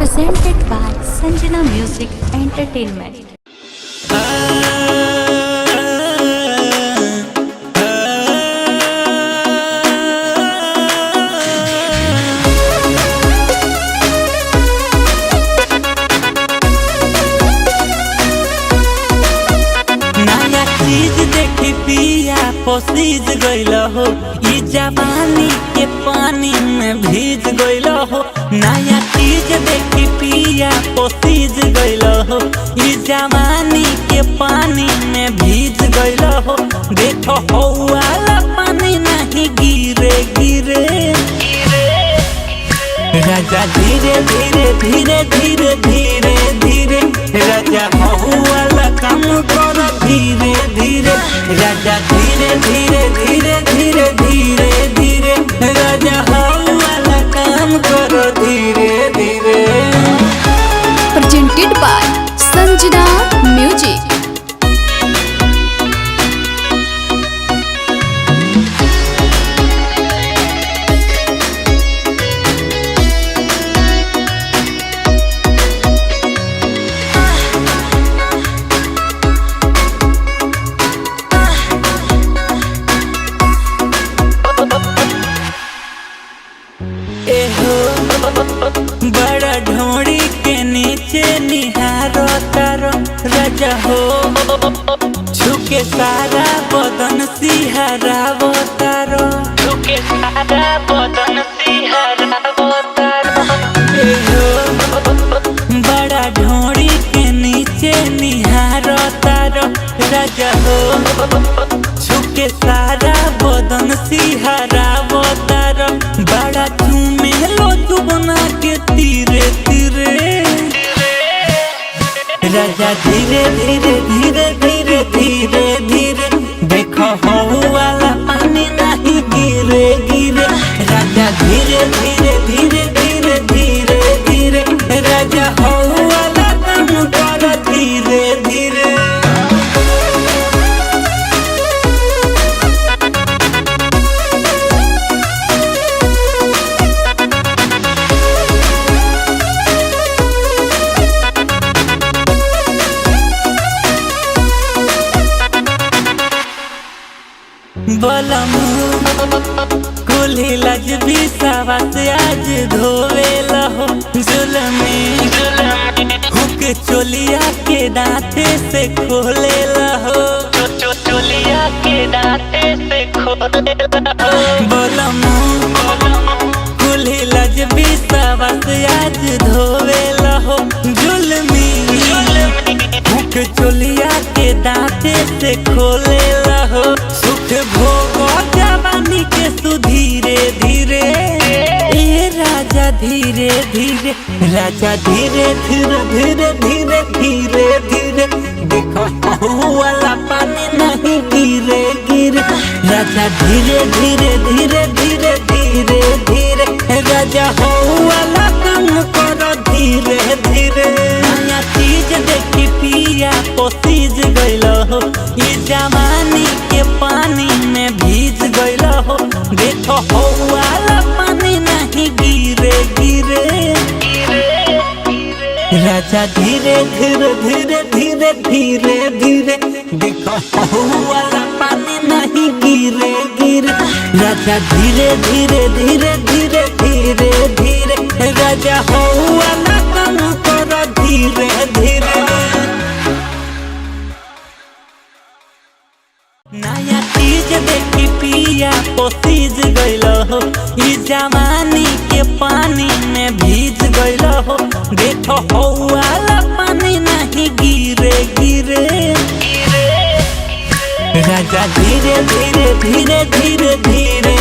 presented by Sanjana Music Entertainment. नया चीज देखी पिया पसीज गइल हो, ई जवानी के पानी में भीज गइल हो। नया चीज देखी पिया पसीज गइल हो, ई जवानी के पानी में भीज गइल हो। देखो हो वाला पानी नहीं गिरे गिरे राजा, धीरे धीरे धीरे धीरे धीरे धीरे राजा, हो वाला काम करो धीरे धीरे राजा, धीरे धीरे धीरे धीरे धीरे धीरे राजा, हो वाला काम करो धीरे धीरे। Presented by Sanjana Music. बड़ा ढोड़ी के नीचे निहारो तारो राजा हो, छुके सारा बदन सिहरावो तारो, छुके सारा बदन सिहरावो तारो। बड़ा ढोड़ी के नीचे निहारो तारो राजा हो, छुके सारा बदन सिहरावो तारो। बड़ा चूमे लो जुबना के तीरे तीरे राजा, धीरे धीरे धीरे धीरे धीरे धीरे देखो हो वाला पानी नहीं गिरे गिरे राजा, धीरे धीरे धीरे धीरे धीरे धीरे राजा, हो वाला काम करो धीरे धीरे। बलमू कुल्ही लजबी सावत आज धोवे लहो, जुलमी हुक चोलिया के दांते से खोले लहो, चोलिया के दांते से खोले लहो। बलमू कुल्ही लजबी सावत आज धोवे लहो, जुलमी हुक चोलिया के दांते से खोले लहो। सुख भोगो जवानी के सुधीरे धीरे ए राजा, धीरे धीरे राजा, धीरे धीरे धीरे धीरे धीरे धीरे देखो हो वाला पानी नहीं गिरे गिरे राजा, धीरे धीरे धीरे धीरे धीरे धीरे राजा, हो वाला काम करो धीरे धीरे। नया चीज देखी पिया पसीज गइल हो, ई जवानी के पानी में भीज गइल हो। देखो हो वाला पानी नहीं गिरे गिरे राजा, धीरे धीरे धीरे धीरे धीरे धीरे देखो हो वाला पानी नहीं गिरे गिरे राजा, धीरे धीरे धीरे धीरे धीरे धीरे राजा, हो वाला काम करो धीरे धीरे। नया चीज देखी पिया पसीज गइल हो, ई जवानी के पानी में भीज गइल हो। देखो हो वाला पानी नहीं गिरे गिरे राजा, धीरे धीरे धीरे धीरे धीरे